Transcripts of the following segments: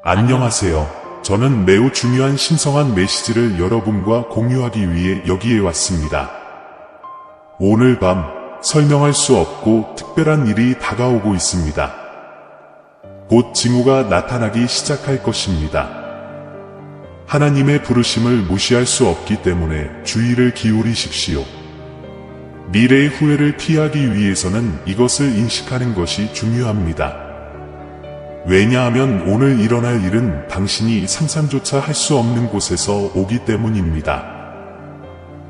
안녕하세요. 저는 매우 중요한 신성한 메시지를 여러분과 공유하기 위해 여기에 왔습니다. 오늘 밤 설명할 수 없고 특별한 일이 다가오고 있습니다. 곧 징후가 나타나기 시작할 것입니다. 하나님의 부르심을 무시할 수 없기 때문에 주의를 기울이십시오. 미래의 후회를 피하기 위해서는 이것을 인식하는 것이 중요합니다. 왜냐하면 오늘 일어날 일은 당신이 상상조차 할 수 없는 곳에서 오기 때문입니다.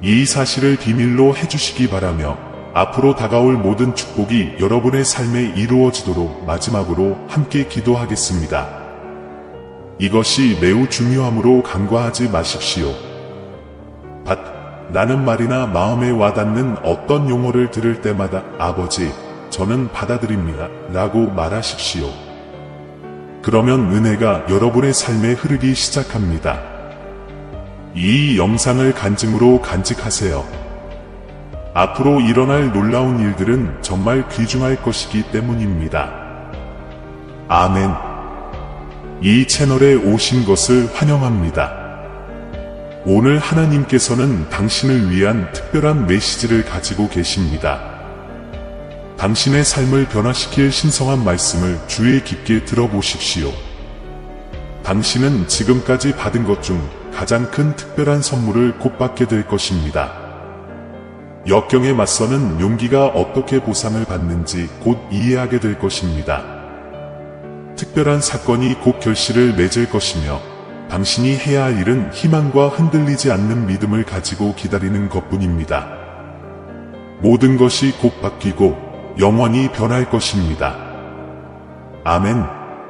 이 사실을 비밀로 해주시기 바라며 앞으로 다가올 모든 축복이 여러분의 삶에 이루어지도록 마지막으로 함께 기도하겠습니다. 이것이 매우 중요하므로 간과하지 마십시오. 라는 말이나 마음에 와닿는 어떤 용어를 들을 때마다 아버지, 저는 받아들입니다 라고 말하십시오. 그러면 은혜가 여러분의 삶에 흐르기 시작합니다. 이 영상을 간증으로 간직하세요. 앞으로 일어날 놀라운 일들은 정말 귀중할 것이기 때문입니다. 아멘. 이 채널에 오신 것을 환영합니다. 오늘 하나님께서는 당신을 위한 특별한 메시지를 가지고 계십니다. 당신의 삶을 변화시킬 신성한 말씀을 주의 깊게 들어보십시오. 당신은 지금까지 받은 것 중 가장 큰 특별한 선물을 곧 받게 될 것입니다. 역경에 맞서는 용기가 어떻게 보상을 받는지 곧 이해하게 될 것입니다. 특별한 사건이 곧 결실을 맺을 것이며 당신이 해야 할 일은 희망과 흔들리지 않는 믿음을 가지고 기다리는 것뿐입니다. 모든 것이 곧 바뀌고 영원히 변할 것입니다. 아멘.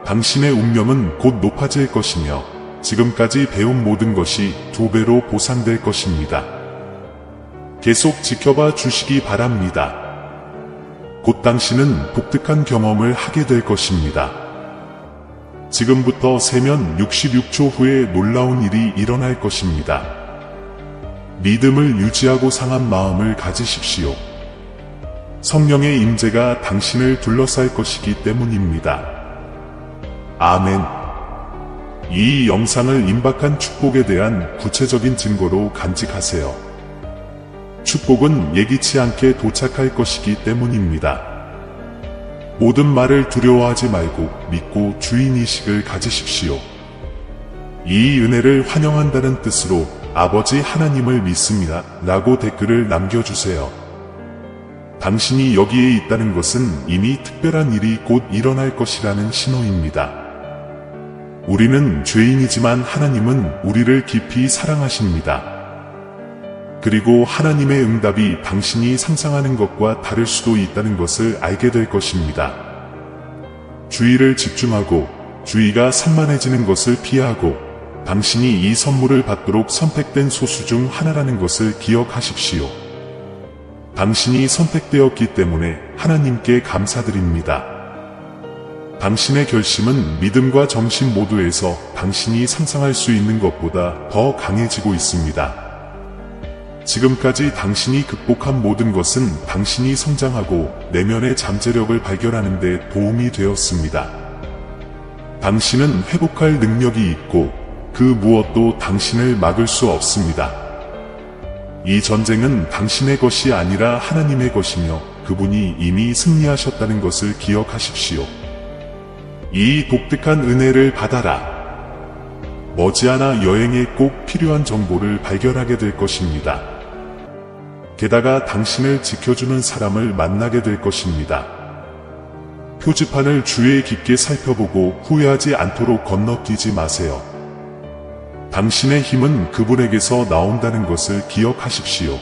당신의 운명은 곧 높아질 것이며 지금까지 배운 모든 것이 2배로 보상될 것입니다. 계속 지켜봐 주시기 바랍니다. 곧 당신은 독특한 경험을 하게 될 것입니다. 지금부터 세면 66초 후에 놀라운 일이 일어날 것입니다. 믿음을 유지하고 상한 마음을 가지십시오. 성령의 임재가 당신을 둘러쌀 것이기 때문입니다. 아멘. 이 영상을 임박한 축복에 대한 구체적인 증거로 간직하세요. 축복은 예기치 않게 도착할 것이기 때문입니다. 모든 말을 두려워하지 말고 믿고 주인의식을 가지십시오. 이 은혜를 환영한다는 뜻으로 아버지 하나님을 믿습니다 라고 댓글을 남겨주세요. 당신이 여기에 있다는 것은 이미 특별한 일이 곧 일어날 것이라는 신호입니다. 우리는 죄인이지만 하나님은 우리를 깊이 사랑하십니다. 그리고 하나님의 응답이 당신이 상상하는 것과 다를 수도 있다는 것을 알게 될 것입니다. 주의를 집중하고 주의가 산만해지는 것을 피하고 당신이 이 선물을 받도록 선택된 소수 중 하나라는 것을 기억하십시오. 당신이 선택되었기 때문에 하나님께 감사드립니다. 당신의 결심은 믿음과 정신 모두에서 당신이 상상할 수 있는 것보다 더 강해지고 있습니다. 지금까지 당신이 극복한 모든 것은 당신이 성장하고 내면의 잠재력을 발견하는 데 도움이 되었습니다. 당신은 회복할 능력이 있고 그 무엇도 당신을 막을 수 없습니다. 이 전쟁은 당신의 것이 아니라 하나님의 것이며 그분이 이미 승리하셨다는 것을 기억하십시오. 이 독특한 은혜를 받아라. 머지않아 여행에 꼭 필요한 정보를 발견하게 될 것입니다. 게다가 당신을 지켜주는 사람을 만나게 될 것입니다. 표지판을 주의 깊게 살펴보고 후회하지 않도록 건너뛰지 마세요. 당신의 힘은 그분에게서 나온다는 것을 기억하십시오.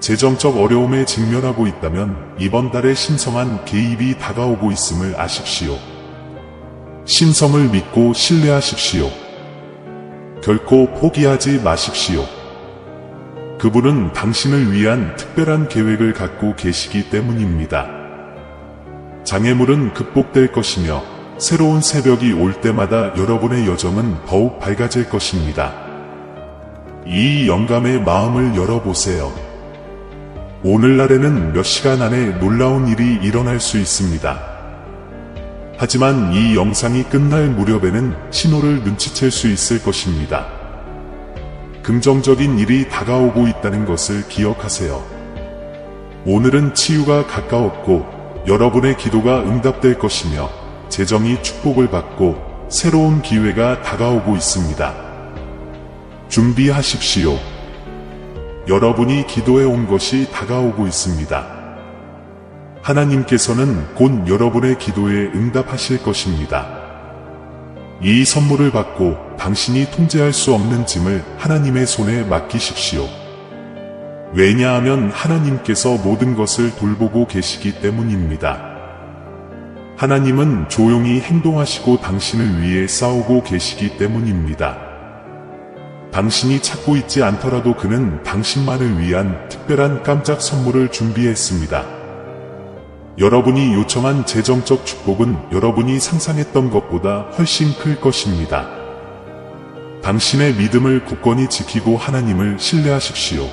재정적 어려움에 직면하고 있다면 이번 달에 신성한 개입이 다가오고 있음을 아십시오. 신성을 믿고 신뢰하십시오. 결코 포기하지 마십시오. 그분은 당신을 위한 특별한 계획을 갖고 계시기 때문입니다. 장애물은 극복될 것이며 새로운 새벽이 올 때마다 여러분의 여정은 더욱 밝아질 것입니다. 이 영감의 마음을 열어보세요. 오늘날에는 몇 시간 안에 놀라운 일이 일어날 수 있습니다. 하지만 이 영상이 끝날 무렵에는 신호를 눈치챌 수 있을 것입니다. 긍정적인 일이 다가오고 있다는 것을 기억하세요. 오늘은 치유가 가까웠고 여러분의 기도가 응답될 것이며 재정이 축복을 받고 새로운 기회가 다가오고 있습니다. 준비하십시오. 여러분이 기도해 온 것이 다가오고 있습니다. 하나님께서는 곧 여러분의 기도에 응답하실 것입니다. 이 선물을 받고 당신이 통제할 수 없는 짐을 하나님의 손에 맡기십시오. 왜냐하면 하나님께서 모든 것을 돌보고 계시기 때문입니다. 하나님은 조용히 행동하시고 당신을 위해 싸우고 계시기 때문입니다. 당신이 찾고 있지 않더라도 그는 당신만을 위한 특별한 깜짝 선물을 준비했습니다. 여러분이 요청한 재정적 축복은 여러분이 상상했던 것보다 훨씬 클 것입니다. 당신의 믿음을 굳건히 지키고 하나님을 신뢰하십시오.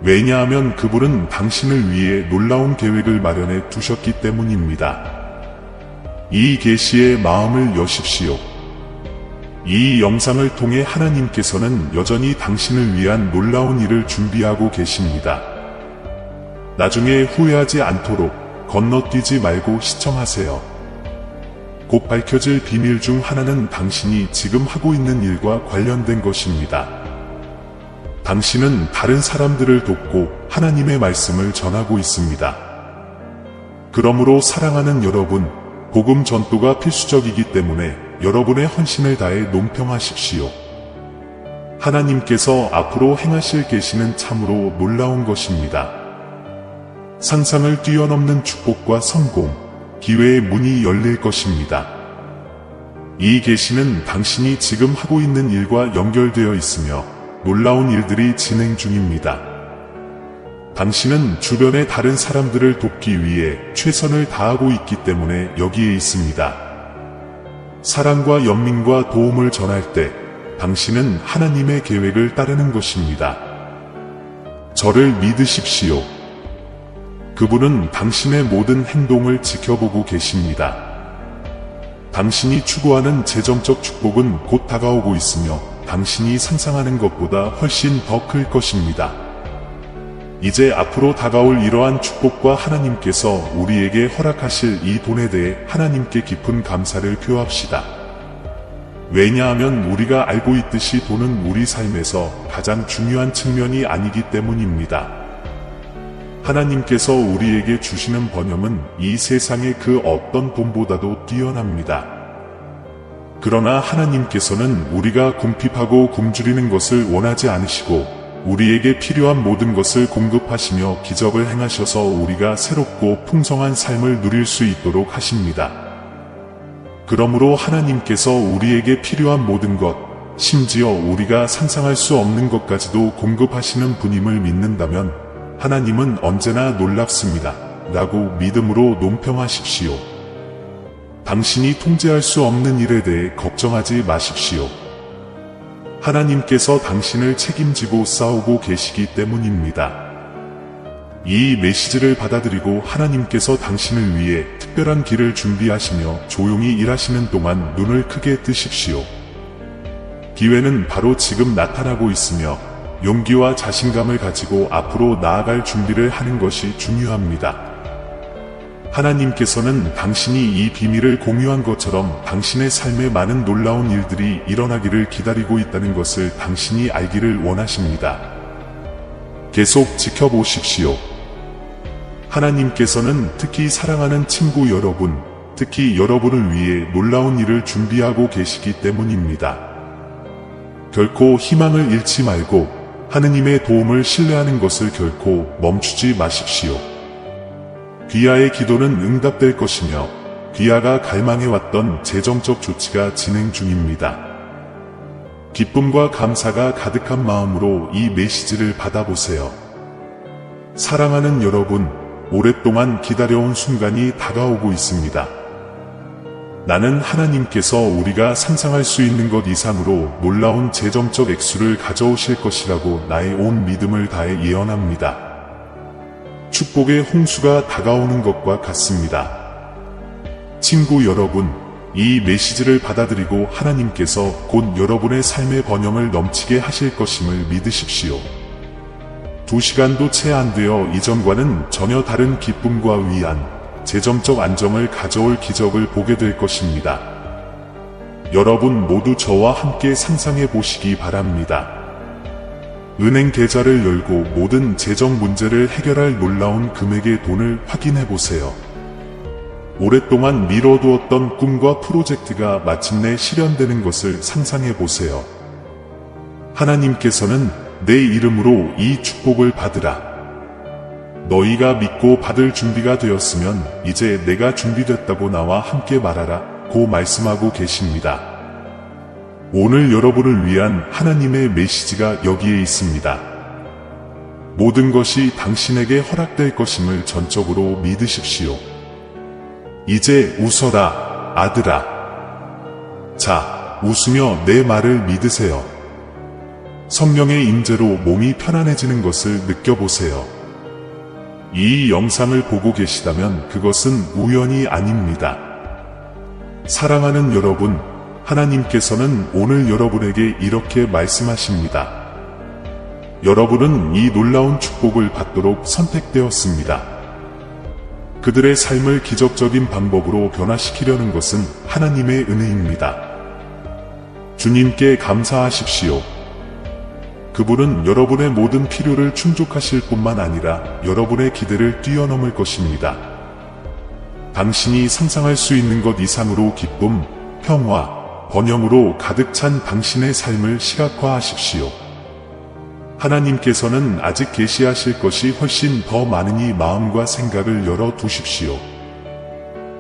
왜냐하면 그분은 당신을 위해 놀라운 계획을 마련해 두셨기 때문입니다. 이 계시에 마음을 여십시오. 이 영상을 통해 하나님께서는 여전히 당신을 위한 놀라운 일을 준비하고 계십니다. 나중에 후회하지 않도록 건너뛰지 말고 시청하세요. 곧 밝혀질 비밀 중 하나는 당신이 지금 하고 있는 일과 관련된 것입니다. 당신은 다른 사람들을 돕고 하나님의 말씀을 전하고 있습니다. 그러므로 사랑하는 여러분, 복음 전도가 필수적이기 때문에 여러분의 헌신을 다해 논평하십시오. 하나님께서 앞으로 행하실 계시는 참으로 놀라운 것입니다. 상상을 뛰어넘는 축복과 성공, 기회의 문이 열릴 것입니다. 이 계시는 당신이 지금 하고 있는 일과 연결되어 있으며 놀라운 일들이 진행 중입니다. 당신은 주변의 다른 사람들을 돕기 위해 최선을 다하고 있기 때문에 여기에 있습니다. 사랑과 연민과 도움을 전할 때 당신은 하나님의 계획을 따르는 것입니다. 저를 믿으십시오. 그분은 당신의 모든 행동을 지켜보고 계십니다. 당신이 추구하는 재정적 축복은 곧 다가오고 있으며 당신이 상상하는 것보다 훨씬 더 클 것입니다. 이제 앞으로 다가올 이러한 축복과 하나님께서 우리에게 허락하실 이 돈에 대해 하나님께 깊은 감사를 표합시다. 왜냐하면 우리가 알고 있듯이 돈은 우리 삶에서 가장 중요한 측면이 아니기 때문입니다. 하나님께서 우리에게 주시는 번영은 이 세상의 그 어떤 돈보다도 뛰어납니다. 그러나 하나님께서는 우리가 궁핍하고 굶주리는 것을 원하지 않으시고 우리에게 필요한 모든 것을 공급하시며 기적을 행하셔서 우리가 새롭고 풍성한 삶을 누릴 수 있도록 하십니다. 그러므로 하나님께서 우리에게 필요한 모든 것, 심지어 우리가 상상할 수 없는 것까지도 공급하시는 분임을 믿는다면 하나님은 언제나 놀랍습니다. 라고 믿음으로 논평하십시오. 당신이 통제할 수 없는 일에 대해 걱정하지 마십시오. 하나님께서 당신을 책임지고 싸우고 계시기 때문입니다. 이 메시지를 받아들이고 하나님께서 당신을 위해 특별한 길을 준비하시며 조용히 일하시는 동안 눈을 크게 뜨십시오. 기회는 바로 지금 나타나고 있으며 용기와 자신감을 가지고 앞으로 나아갈 준비를 하는 것이 중요합니다. 하나님께서는 당신이 이 비밀을 공유한 것처럼 당신의 삶에 많은 놀라운 일들이 일어나기를 기다리고 있다는 것을 당신이 알기를 원하십니다. 계속 지켜보십시오. 하나님께서는 특히 사랑하는 친구 여러분, 특히 여러분을 위해 놀라운 일을 준비하고 계시기 때문입니다. 결코 희망을 잃지 말고 하느님의 도움을 신뢰하는 것을 결코 멈추지 마십시오. 귀하의 기도는 응답될 것이며 귀하가 갈망해왔던 재정적 조치가 진행 중입니다. 기쁨과 감사가 가득한 마음으로 이 메시지를 받아보세요. 사랑하는 여러분, 오랫동안 기다려온 순간이 다가오고 있습니다. 나는 하나님께서 우리가 상상할 수 있는 것 이상으로 놀라운 재정적 액수를 가져오실 것이라고 나의 온 믿음을 다해 예언합니다. 축복의 홍수가 다가오는 것과 같습니다. 친구 여러분, 이 메시지를 받아들이고 하나님께서 곧 여러분의 삶의 번영을 넘치게 하실 것임을 믿으십시오. 2시간도 채 안 되어 이전과는 전혀 다른 기쁨과 위안, 재정적 안정을 가져올 기적을 보게 될 것입니다. 여러분 모두 저와 함께 상상해 보시기 바랍니다. 은행 계좌를 열고 모든 재정 문제를 해결할 놀라운 금액의 돈을 확인해 보세요. 오랫동안 미뤄두었던 꿈과 프로젝트가 마침내 실현되는 것을 상상해 보세요. 하나님께서는 내 이름으로 이 축복을 받으라. 너희가 믿고 받을 준비가 되었으면 이제 내가 준비됐다고 나와 함께 말하라 고 말씀하고 계십니다. 오늘 여러분을 위한 하나님의 메시지가 여기에 있습니다. 모든 것이 당신에게 허락될 것임을 전적으로 믿으십시오. 이제 웃어라, 아들아. 자, 웃으며 내 말을 믿으세요. 성령의 임재로 몸이 편안해지는 것을 느껴보세요. 이 영상을 보고 계시다면 그것은 우연이 아닙니다. 사랑하는 여러분, 하나님께서는 오늘 여러분에게 이렇게 말씀하십니다. 여러분은 이 놀라운 축복을 받도록 선택되었습니다. 그들의 삶을 기적적인 방법으로 변화시키려는 것은 하나님의 은혜입니다. 주님께 감사하십시오. 그분은 여러분의 모든 필요를 충족하실 뿐만 아니라 여러분의 기대를 뛰어넘을 것입니다. 당신이 상상할 수 있는 것 이상으로 기쁨, 평화, 번영으로 가득 찬 당신의 삶을 시각화하십시오. 하나님께서는 아직 계시하실 것이 훨씬 더 많으니 마음과 생각을 열어 두십시오.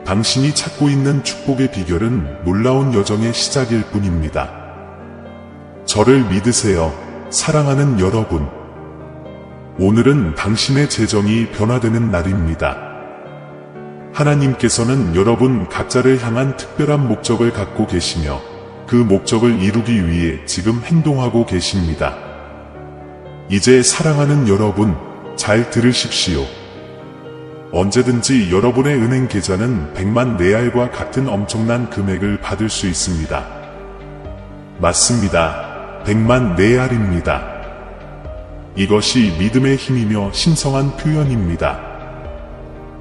당신이 찾고 있는 축복의 비결은 놀라운 여정의 시작일 뿐입니다. 저를 믿으세요, 사랑하는 여러분. 오늘은 당신의 재정이 변화되는 날입니다. 하나님께서는 여러분 각자를 향한 특별한 목적을 갖고 계시며 그 목적을 이루기 위해 지금 행동하고 계십니다. 이제 사랑하는 여러분, 잘 들으십시오. 언제든지 여러분의 은행 계좌는 100만 레알과 같은 엄청난 금액을 받을 수 있습니다. 맞습니다. 100만 레알입니다. 이것이 믿음의 힘이며 신성한 표현입니다.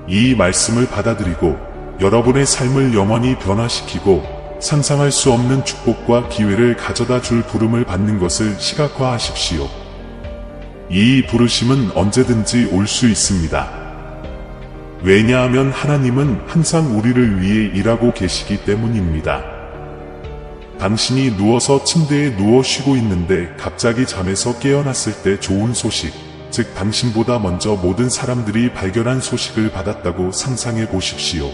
이 말씀을 받아들이고 여러분의 삶을 영원히 변화시키고 상상할 수 없는 축복과 기회를 가져다 줄 부름을 받는 것을 시각화하십시오. 이 부르심은 언제든지 올 수 있습니다. 왜냐하면 하나님은 항상 우리를 위해 일하고 계시기 때문입니다. 당신이 누워서 침대에 누워 쉬고 있는데 갑자기 잠에서 깨어났을 때 좋은 소식, 즉 당신보다 먼저 모든 사람들이 발견한 소식을 받았다고 상상해 보십시오.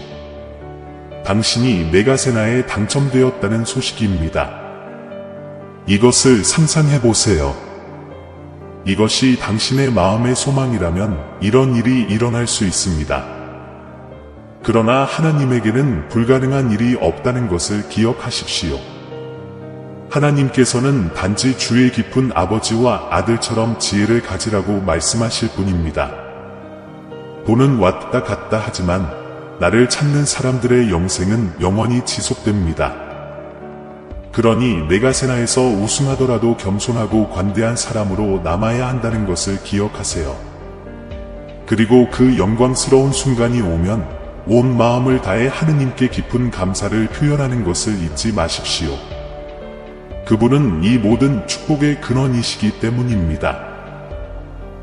당신이 메가세나에 당첨되었다는 소식입니다. 이것을 상상해 보세요. 이것이 당신의 마음의 소망이라면 이런 일이 일어날 수 있습니다. 그러나 하나님에게는 불가능한 일이 없다는 것을 기억하십시오. 하나님께서는 단지 주의 깊은 아버지와 아들처럼 지혜를 가지라고 말씀하실 뿐입니다. 돈은 왔다 갔다 하지만 나를 찾는 사람들의 영생은 영원히 지속됩니다. 그러니 메가세나에서 우승하더라도 겸손하고 관대한 사람으로 남아야 한다는 것을 기억하세요. 그리고 그 영광스러운 순간이 오면 온 마음을 다해 하느님께 깊은 감사를 표현하는 것을 잊지 마십시오. 그분은 이 모든 축복의 근원이시기 때문입니다.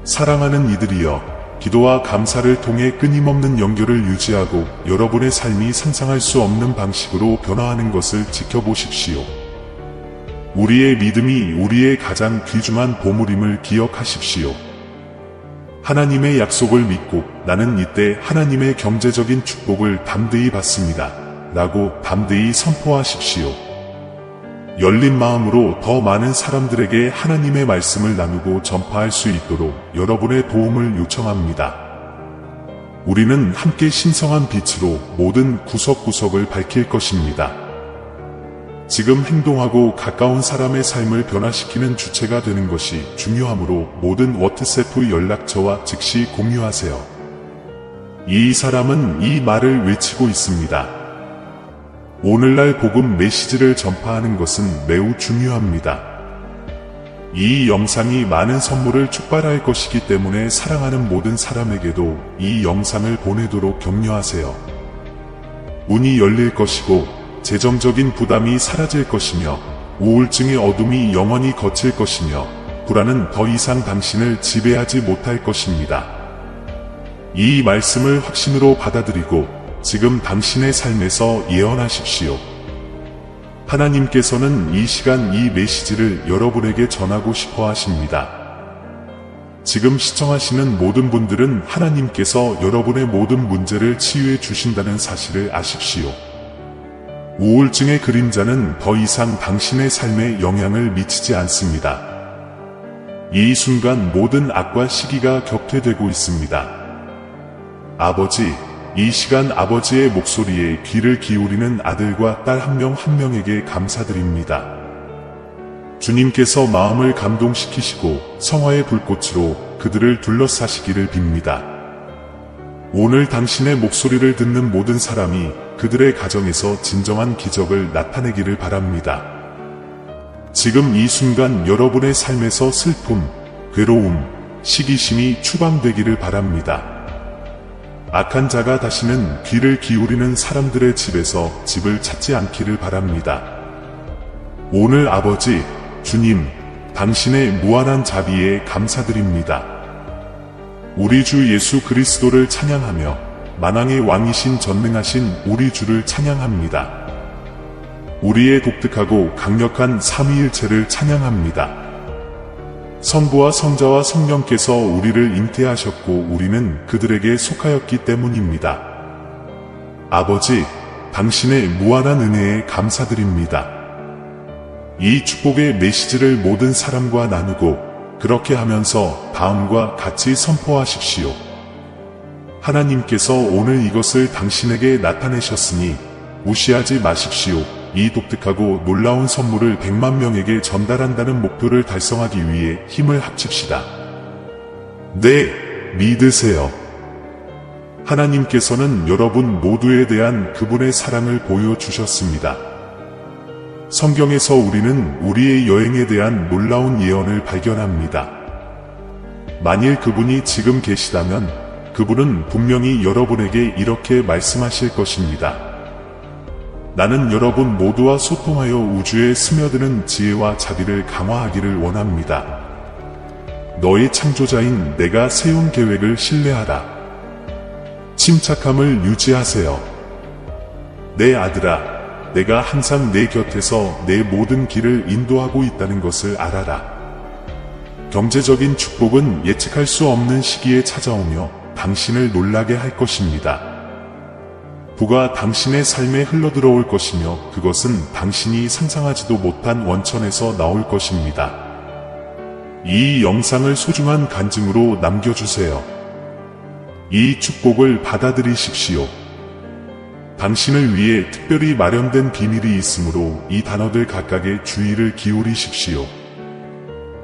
사랑하는 이들이여, 기도와 감사를 통해 끊임없는 연결을 유지하고 여러분의 삶이 상상할 수 없는 방식으로 변화하는 것을 지켜보십시오. 우리의 믿음이 우리의 가장 귀중한 보물임을 기억하십시오. 하나님의 약속을 믿고 나는 이때 하나님의 경제적인 축복을 담대히 받습니다. 라고 담대히 선포하십시오. 열린 마음으로 더 많은 사람들에게 하나님의 말씀을 나누고 전파할 수 있도록 여러분의 도움을 요청합니다. 우리는 함께 신성한 빛으로 모든 구석구석을 밝힐 것입니다. 지금 행동하고 가까운 사람의 삶을 변화시키는 주체가 되는 것이 중요하므로 모든 워트세프 연락처와 즉시 공유하세요. 이 사람은 이 말을 외치고 있습니다. 오늘날 복음 메시지를 전파하는 것은 매우 중요합니다. 이 영상이 많은 선물을 촉발할 것이기 때문에 사랑하는 모든 사람에게도 이 영상을 보내도록 격려하세요. 문이 열릴 것이고 재정적인 부담이 사라질 것이며 우울증의 어둠이 영원히 거칠 것이며 불안은 더 이상 당신을 지배하지 못할 것입니다. 이 말씀을 확신으로 받아들이고 지금 당신의 삶에서 예언하십시오. 하나님께서는 이 시간 이 메시지를 여러분에게 전하고 싶어 하십니다. 지금 시청하시는 모든 분들은 하나님께서 여러분의 모든 문제를 치유해 주신다는 사실을 아십시오. 우울증의 그림자는 더 이상 당신의 삶에 영향을 미치지 않습니다. 이 순간 모든 악과 시기가 격퇴되고 있습니다. 아버지, 이 시간 아버지의 목소리에 귀를 기울이는 아들과 딸 한 명 한 명에게 감사드립니다. 주님께서 마음을 감동시키시고 성화의 불꽃으로 그들을 둘러싸시기를 빕니다. 오늘 당신의 목소리를 듣는 모든 사람이 그들의 가정에서 진정한 기적을 나타내기를 바랍니다. 지금 이 순간 여러분의 삶에서 슬픔, 괴로움, 시기심이 추방되기를 바랍니다. 악한 자가 다시는 귀를 기울이는 사람들의 집에서 집을 찾지 않기를 바랍니다. 오늘 아버지, 주님, 당신의 무한한 자비에 감사드립니다. 우리 주 예수 그리스도를 찬양하며 만왕의 왕이신 전능하신 우리 주를 찬양합니다. 우리의 독특하고 강력한 삼위일체를 찬양합니다. 성부와 성자와 성령께서 우리를 잉태하셨고 우리는 그들에게 속하였기 때문입니다. 아버지, 당신의 무한한 은혜에 감사드립니다. 이 축복의 메시지를 모든 사람과 나누고 그렇게 하면서 다음과 같이 선포하십시오. 하나님께서 오늘 이것을 당신에게 나타내셨으니 무시하지 마십시오. 이 독특하고 놀라운 선물을 100만 명에게 전달한다는 목표를 달성하기 위해 힘을 합칩시다. 네, 믿으세요. 하나님께서는 여러분 모두에 대한 그분의 사랑을 보여주셨습니다. 성경에서 우리는 우리의 여행에 대한 놀라운 예언을 발견합니다. 만일 그분이 지금 계시다면 그분은 분명히 여러분에게 이렇게 말씀하실 것입니다. 나는 여러분 모두와 소통하여 우주에 스며드는 지혜와 자비를 강화하기를 원합니다. 너의 창조자인 내가 세운 계획을 신뢰하라. 침착함을 유지하세요. 내 아들아, 내가 항상 내 곁에서 내 모든 길을 인도하고 있다는 것을 알아라. 경제적인 축복은 예측할 수 없는 시기에 찾아오며 당신을 놀라게 할 것입니다. 부가 당신의 삶에 흘러들어올 것이며 그것은 당신이 상상하지도 못한 원천에서 나올 것입니다. 이 영상을 소중한 간증으로 남겨주세요. 이 축복을 받아들이십시오. 당신을 위해 특별히 마련된 비밀이 있으므로 이 단어들 각각의 주의를 기울이십시오.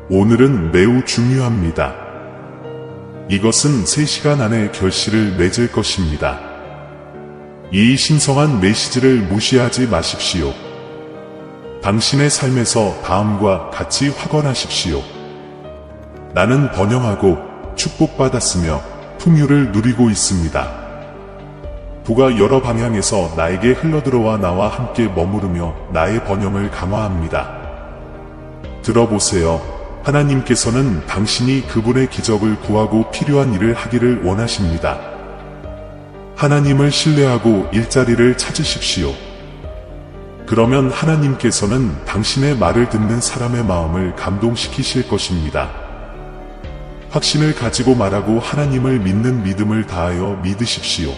오늘은 매우 중요합니다. 이것은 3시간 안에 결실을 맺을 것입니다. 이 신성한 메시지를 무시하지 마십시오. 당신의 삶에서 다음과 같이 확언하십시오. 나는 번영하고 축복받았으며 풍요를 누리고 있습니다. 부가 여러 방향에서 나에게 흘러들어와 나와 함께 머무르며 나의 번영을 강화합니다. 들어보세요. 하나님께서는 당신이 그분의 기적을 구하고 필요한 일을 하기를 원하십니다. 하나님을 신뢰하고 일자리를 찾으십시오. 그러면 하나님께서는 당신의 말을 듣는 사람의 마음을 감동시키실 것입니다. 확신을 가지고 말하고 하나님을 믿는 믿음을 다하여 믿으십시오.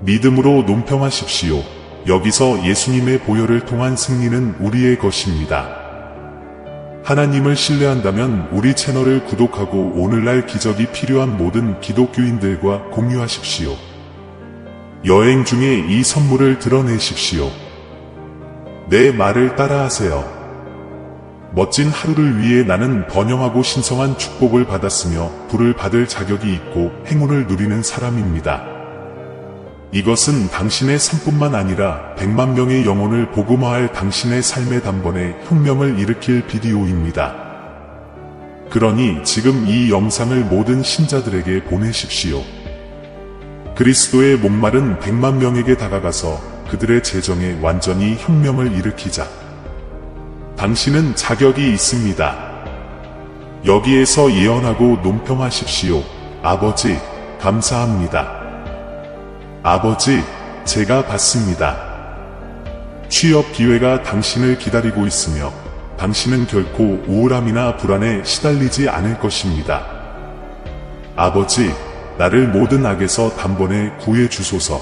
믿음으로 논평하십시오. 여기서 예수님의 보혈을 통한 승리는 우리의 것입니다. 하나님을 신뢰한다면 우리 채널을 구독하고 오늘날 기적이 필요한 모든 기독교인들과 공유하십시오. 여행 중에 이 선물을 드러내십시오. 내 말을 따라하세요. 멋진 하루를 위해 나는 번영하고 신성한 축복을 받았으며 부를 받을 자격이 있고 행운을 누리는 사람입니다. 이것은 당신의 삶뿐만 아니라 100만 명의 영혼을 복음화할 당신의 삶의 단번에 혁명을 일으킬 비디오입니다. 그러니 지금 이 영상을 모든 신자들에게 보내십시오. 그리스도의 목마른 100만 명에게 다가가서 그들의 재정에 완전히 혁명을 일으키자. 당신은 자격이 있습니다. 여기에서 예언하고 논평하십시오. 아버지, 감사합니다. 아버지, 제가 받습니다. 취업 기회가 당신을 기다리고 있으며 당신은 결코 우울함이나 불안에 시달리지 않을 것입니다. 아버지, 나를 모든 악에서 단번에 구해 주소서.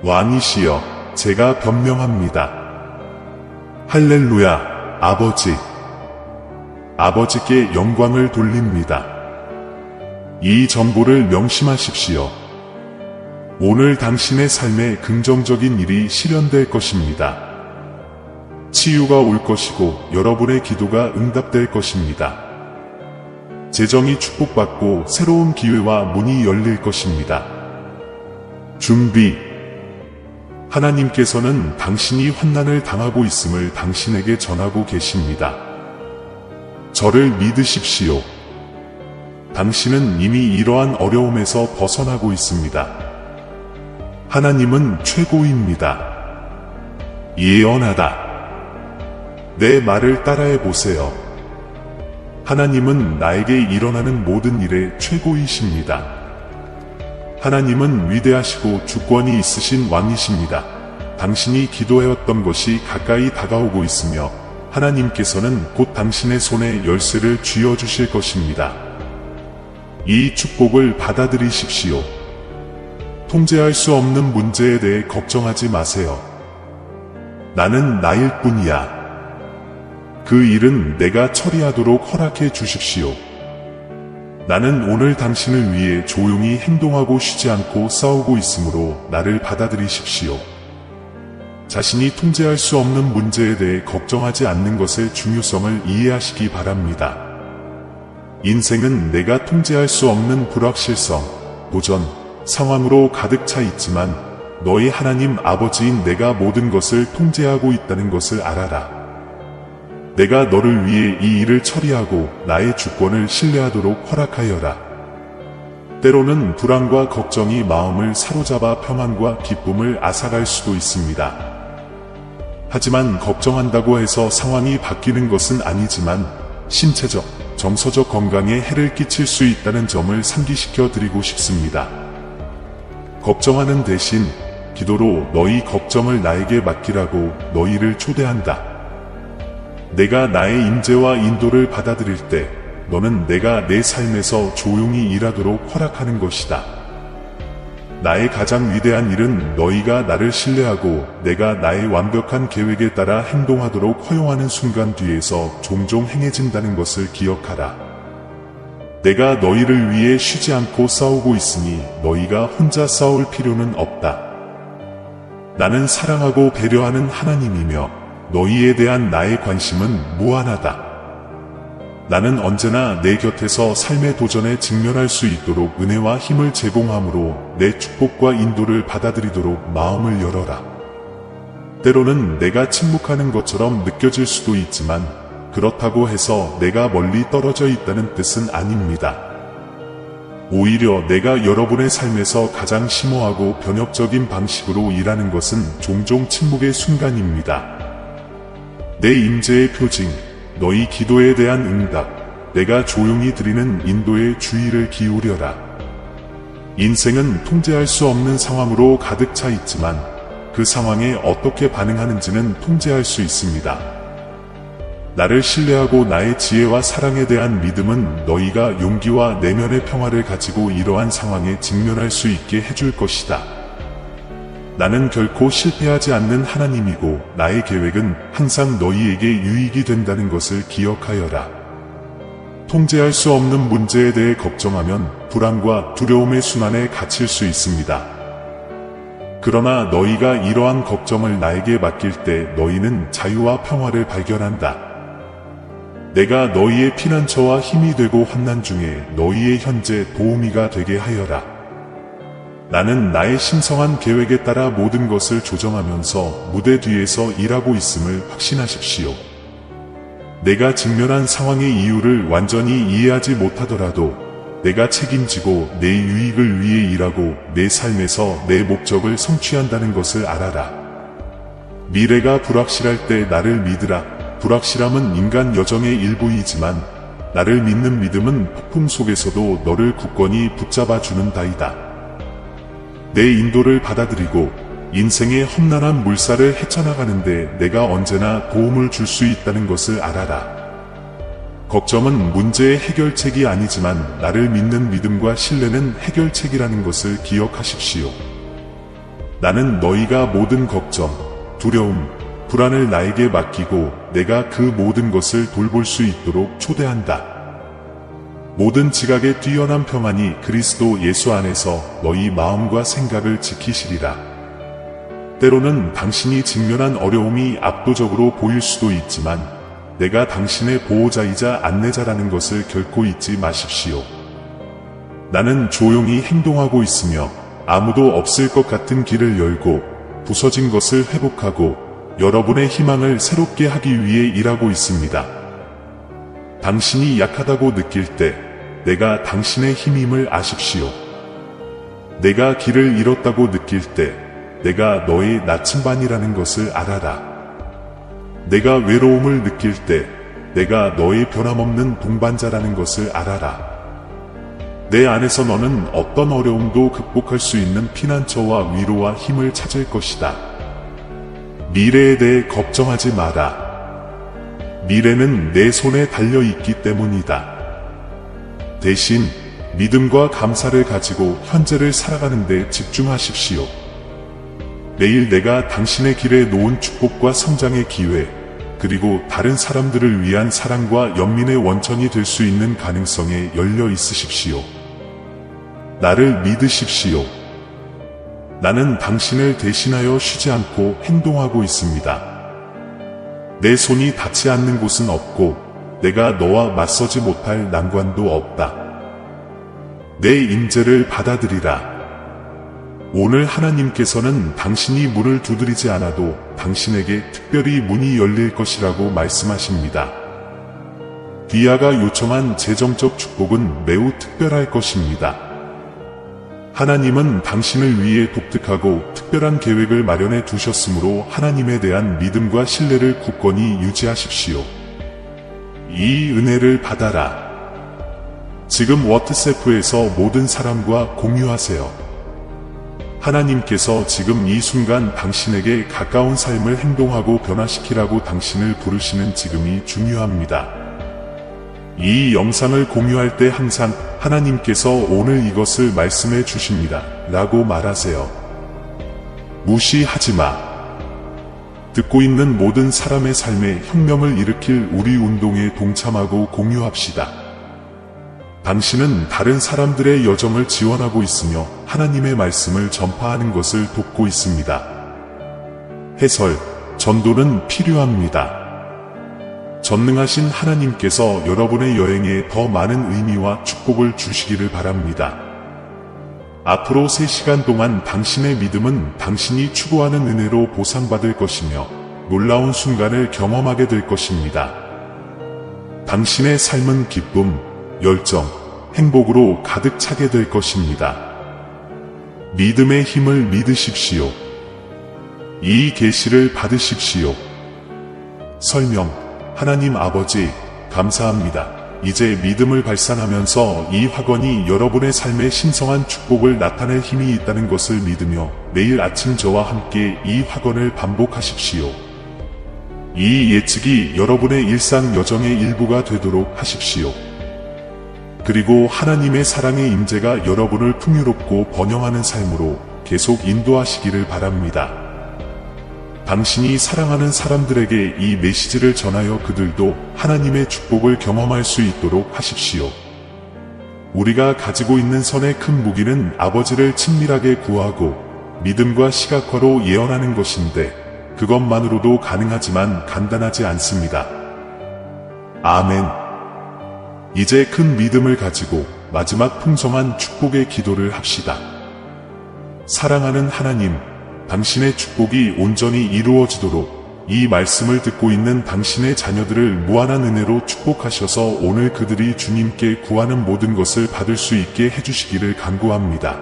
왕이시여, 제가 변명합니다. 할렐루야, 아버지. 아버지께 영광을 돌립니다. 이 정보를 명심하십시오. 오늘 당신의 삶에 긍정적인 일이 실현될 것입니다. 치유가 올 것이고 여러분의 기도가 응답될 것입니다. 재정이 축복받고 새로운 기회와 문이 열릴 것입니다. 준비. 하나님께서는 당신이 환난을 당하고 있음을 당신에게 전하고 계십니다. 저를 믿으십시오. 당신은 이미 이러한 어려움에서 벗어나고 있습니다. 하나님은 최고입니다. 예언하다. 내 말을 따라해 보세요. 하나님은 나에게 일어나는 모든 일에 최고이십니다. 하나님은 위대하시고 주권이 있으신 왕이십니다. 당신이 기도해왔던 것이 가까이 다가오고 있으며 하나님께서는 곧 당신의 손에 열쇠를 쥐어주실 것입니다. 이 축복을 받아들이십시오. 통제할 수 없는 문제에 대해 걱정하지 마세요. 나는 나일 뿐이야. 그 일은 내가 처리하도록 허락해 주십시오. 나는 오늘 당신을 위해 조용히 행동하고 쉬지 않고 싸우고 있으므로 나를 받아들이십시오. 자신이 통제할 수 없는 문제에 대해 걱정하지 않는 것의 중요성을 이해하시기 바랍니다. 인생은 내가 통제할 수 없는 불확실성, 도전, 상황으로 가득 차 있지만 너희 하나님 아버지인 내가 모든 것을 통제하고 있다는 것을 알아라. 내가 너를 위해 이 일을 처리하고 나의 주권을 신뢰하도록 허락하여라. 때로는 불안과 걱정이 마음을 사로잡아 평안과 기쁨을 앗아갈 수도 있습니다. 하지만 걱정한다고 해서 상황이 바뀌는 것은 아니지만 신체적, 정서적 건강에 해를 끼칠 수 있다는 점을 상기시켜 드리고 싶습니다. 걱정하는 대신 기도로 너희 걱정을 나에게 맡기라고 너희를 초대한다. 내가 나의 임재와 인도를 받아들일 때 너는 내가 내 삶에서 조용히 일하도록 허락하는 것이다. 나의 가장 위대한 일은 너희가 나를 신뢰하고 내가 나의 완벽한 계획에 따라 행동하도록 허용하는 순간 뒤에서 종종 행해진다는 것을 기억하라. 내가 너희를 위해 쉬지 않고 싸우고 있으니 너희가 혼자 싸울 필요는 없다. 나는 사랑하고 배려하는 하나님이며 너희에 대한 나의 관심은 무한하다. 나는 언제나 내 곁에서 삶의 도전에 직면할 수 있도록 은혜와 힘을 제공함으로 내 축복과 인도를 받아들이도록 마음을 열어라. 때로는 내가 침묵하는 것처럼 느껴질 수도 있지만 그렇다고 해서 내가 멀리 떨어져 있다는 뜻은 아닙니다. 오히려 내가 여러분의 삶에서 가장 심오하고 변혁적인 방식으로 일하는 것은 종종 침묵의 순간입니다. 내 임재의 표징, 너희 기도에 대한 응답, 내가 조용히 드리는 인도에 주의를 기울여라. 인생은 통제할 수 없는 상황으로 가득 차 있지만 그 상황에 어떻게 반응하는지는 통제할 수 있습니다. 나를 신뢰하고 나의 지혜와 사랑에 대한 믿음은 너희가 용기와 내면의 평화를 가지고 이러한 상황에 직면할 수 있게 해줄 것이다. 나는 결코 실패하지 않는 하나님이고 나의 계획은 항상 너희에게 유익이 된다는 것을 기억하여라. 통제할 수 없는 문제에 대해 걱정하면 불안과 두려움의 순환에 갇힐 수 있습니다. 그러나 너희가 이러한 걱정을 나에게 맡길 때 너희는 자유와 평화를 발견한다. 내가 너희의 피난처와 힘이 되고 환난 중에 너희의 현재 도우미가 되게 하여라. 나는 나의 신성한 계획에 따라 모든 것을 조정하면서 무대 뒤에서 일하고 있음을 확신하십시오. 내가 직면한 상황의 이유를 완전히 이해하지 못하더라도 내가 책임지고 내 유익을 위해 일하고 내 삶에서 내 목적을 성취한다는 것을 알아라. 미래가 불확실할 때 나를 믿으라. 불확실함은 인간 여정의 일부이지만 나를 믿는 믿음은 폭풍 속에서도 너를 굳건히 붙잡아주는 다이다. 내 인도를 받아들이고 인생의 험난한 물살을 헤쳐나가는데 내가 언제나 도움을 줄 수 있다는 것을 알아라. 걱정은 문제의 해결책이 아니지만 나를 믿는 믿음과 신뢰는 해결책이라는 것을 기억하십시오. 나는 너희가 모든 걱정, 두려움, 불안을 나에게 맡기고 내가 그 모든 것을 돌볼 수 있도록 초대한다. 모든 지각에 뛰어난 평안이 그리스도 예수 안에서 너희 마음과 생각을 지키시리라. 때로는 당신이 직면한 어려움이 압도적으로 보일 수도 있지만 내가 당신의 보호자이자 안내자라는 것을 결코 잊지 마십시오. 나는 조용히 행동하고 있으며 아무도 없을 것 같은 길을 열고 부서진 것을 회복하고 여러분의 희망을 새롭게 하기 위해 일하고 있습니다. 당신이 약하다고 느낄 때 내가 당신의 힘임을 아십시오. 내가 길을 잃었다고 느낄 때 내가 너의 나침반이라는 것을 알아라. 내가 외로움을 느낄 때 내가 너의 변함없는 동반자라는 것을 알아라. 내 안에서 너는 어떤 어려움도 극복할 수 있는 피난처와 위로와 힘을 찾을 것이다. 미래에 대해 걱정하지 마라. 미래는 내 손에 달려있기 때문이다. 대신 믿음과 감사를 가지고 현재를 살아가는 데 집중하십시오. 매일 내가 당신의 길에 놓은 축복과 성장의 기회, 그리고 다른 사람들을 위한 사랑과 연민의 원천이 될 수 있는 가능성에 열려 있으십시오. 나를 믿으십시오. 나는 당신을 대신하여 쉬지 않고 행동하고 있습니다. 내 손이 닿지 않는 곳은 없고 내가 너와 맞서지 못할 난관도 없다. 내 임재를 받아들이라. 오늘 하나님께서는 당신이 문을 두드리지 않아도 당신에게 특별히 문이 열릴 것이라고 말씀하십니다. 디아가 요청한 재정적 축복은 매우 특별할 것입니다. 하나님은 당신을 위해 독특하고 특별한 계획을 마련해 두셨으므로 하나님에 대한 믿음과 신뢰를 굳건히 유지하십시오. 이 은혜를 받아라. 지금 워트세프에서 모든 사람과 공유하세요. 하나님께서 지금 이 순간 당신에게 가까운 삶을 행동하고 변화시키라고 당신을 부르시는 지금이 중요합니다. 이 영상을 공유할 때 항상 하나님께서 오늘 이것을 말씀해 주십니다. 라고 말하세요. 무시하지 마. 듣고 있는 모든 사람의 삶에 혁명을 일으킬 우리 운동에 동참하고 공유합시다. 당신은 다른 사람들의 여정을 지원하고 있으며 하나님의 말씀을 전파하는 것을 돕고 있습니다. 해설, 전도는 필요합니다. 전능하신 하나님께서 여러분의 여행에 더 많은 의미와 축복을 주시기를 바랍니다. 앞으로 3시간 동안 당신의 믿음은 당신이 추구하는 은혜로 보상받을 것이며 놀라운 순간을 경험하게 될 것입니다. 당신의 삶은 기쁨, 열정, 행복으로 가득 차게 될 것입니다. 믿음의 힘을 믿으십시오. 이 계시를 받으십시오. 설명, 하나님 아버지, 감사합니다. 이제 믿음을 발산하면서 이 확언이 여러분의 삶에 신성한 축복을 나타낼 힘이 있다는 것을 믿으며 매일 아침 저와 함께 이 확언을 반복하십시오. 이 예측이 여러분의 일상 여정의 일부가 되도록 하십시오. 그리고 하나님의 사랑의 임재가 여러분을 풍요롭고 번영하는 삶으로 계속 인도하시기를 바랍니다. 당신이 사랑하는 사람들에게 이 메시지를 전하여 그들도 하나님의 축복을 경험할 수 있도록 하십시오. 우리가 가지고 있는 선의 큰 무기는 아버지를 친밀하게 구하고 믿음과 시각화로 예언하는 것인데 그것만으로도 가능하지만 간단하지 않습니다. 아멘. 이제 큰 믿음을 가지고 마지막 풍성한 축복의 기도를 합시다. 사랑하는 하나님, 당신의 축복이 온전히 이루어지도록 이 말씀을 듣고 있는 당신의 자녀들을 무한한 은혜로 축복하셔서 오늘 그들이 주님께 구하는 모든 것을 받을 수 있게 해주시기를 간구합니다.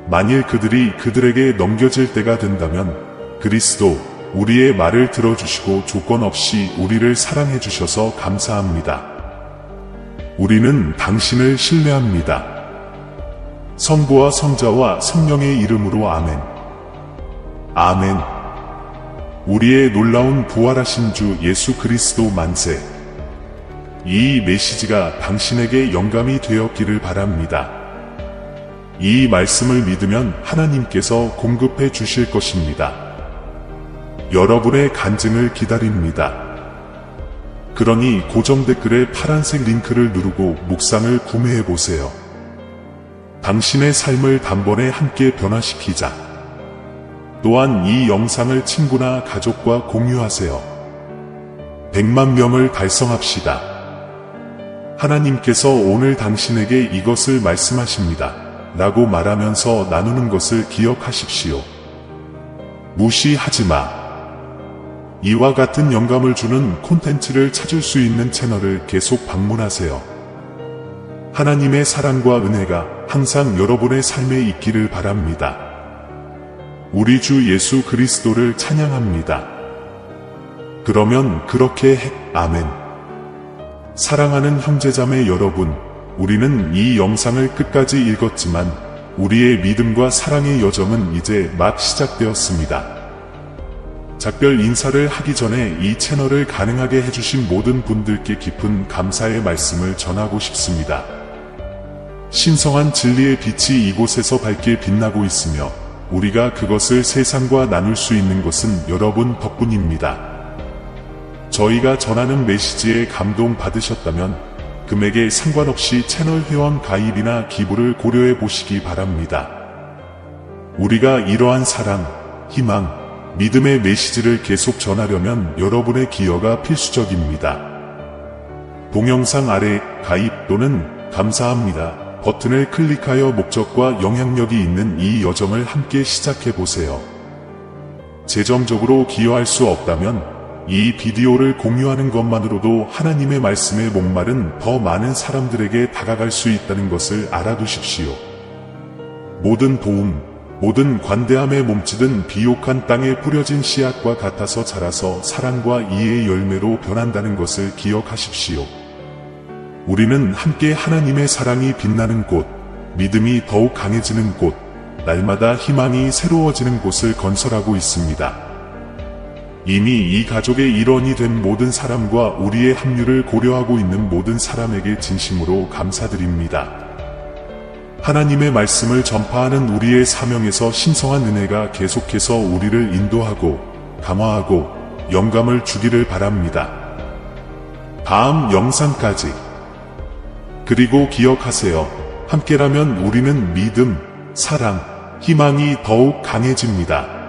만일 그들이 그들에게 넘겨질 때가 된다면 그리스도, 우리의 말을 들어주시고 조건 없이 우리를 사랑해 주셔서 감사합니다. 우리는 당신을 신뢰합니다. 성부와 성자와 성령의 이름으로 아멘. 아멘. 우리의 놀라운 부활하신 주 예수 그리스도 만세. 이 메시지가 당신에게 영감이 되었기를 바랍니다. 이 말씀을 믿으면 하나님께서 공급해 주실 것입니다. 여러분의 간증을 기다립니다. 그러니 고정 댓글에 파란색 링크를 누르고 묵상을 구매해 보세요. 당신의 삶을 단번에 함께 변화시키자. 또한 이 영상을 친구나 가족과 공유하세요. 100만 명을 달성합시다. 하나님께서 오늘 당신에게 이것을 말씀하십니다. 라고 말하면서 나누는 것을 기억하십시오. 무시하지 마. 이와 같은 영감을 주는 콘텐츠를 찾을 수 있는 채널을 계속 방문하세요. 하나님의 사랑과 은혜가 항상 여러분의 삶에 있기를 바랍니다. 우리 주 예수 그리스도를 찬양합니다. 그러면 그렇게 해. 아멘. 사랑하는 형제자매 여러분, 우리는 이 영상을 끝까지 읽었지만 우리의 믿음과 사랑의 여정은 이제 막 시작되었습니다. 작별 인사를 하기 전에 이 채널을 가능하게 해주신 모든 분들께 깊은 감사의 말씀을 전하고 싶습니다. 신성한 진리의 빛이 이곳에서 밝게 빛나고 있으며 우리가 그것을 세상과 나눌 수 있는 것은 여러분 덕분입니다. 저희가 전하는 메시지에 감동 받으셨다면 금액에 상관없이 채널 회원 가입이나 기부를 고려해 보시기 바랍니다. 우리가 이러한 사랑, 희망, 믿음의 메시지를 계속 전하려면 여러분의 기여가 필수적입니다. 동영상 아래 가입 또는 감사합니다 버튼을 클릭하여 목적과 영향력이 있는 이 여정을 함께 시작해 보세요. 재정적으로 기여할 수 없다면 이 비디오를 공유하는 것만으로도 하나님의 말씀의 목말은 더 많은 사람들에게 다가갈 수 있다는 것을 알아두십시오. 모든 도움, 모든 관대함에 몸짓은 비옥한 땅에 뿌려진 씨앗과 같아서 자라서 사랑과 이해의 열매로 변한다는 것을 기억하십시오. 우리는 함께 하나님의 사랑이 빛나는 곳, 믿음이 더욱 강해지는 곳, 날마다 희망이 새로워지는 곳을 건설하고 있습니다. 이미 이 가족의 일원이 된 모든 사람과 우리의 합류를 고려하고 있는 모든 사람에게 진심으로 감사드립니다. 하나님의 말씀을 전파하는 우리의 사명에서 신성한 은혜가 계속해서 우리를 인도하고 감화하고 영감을 주기를 바랍니다. 다음 영상까지. 그리고 기억하세요. 함께라면 우리는 믿음, 사랑, 희망이 더욱 강해집니다.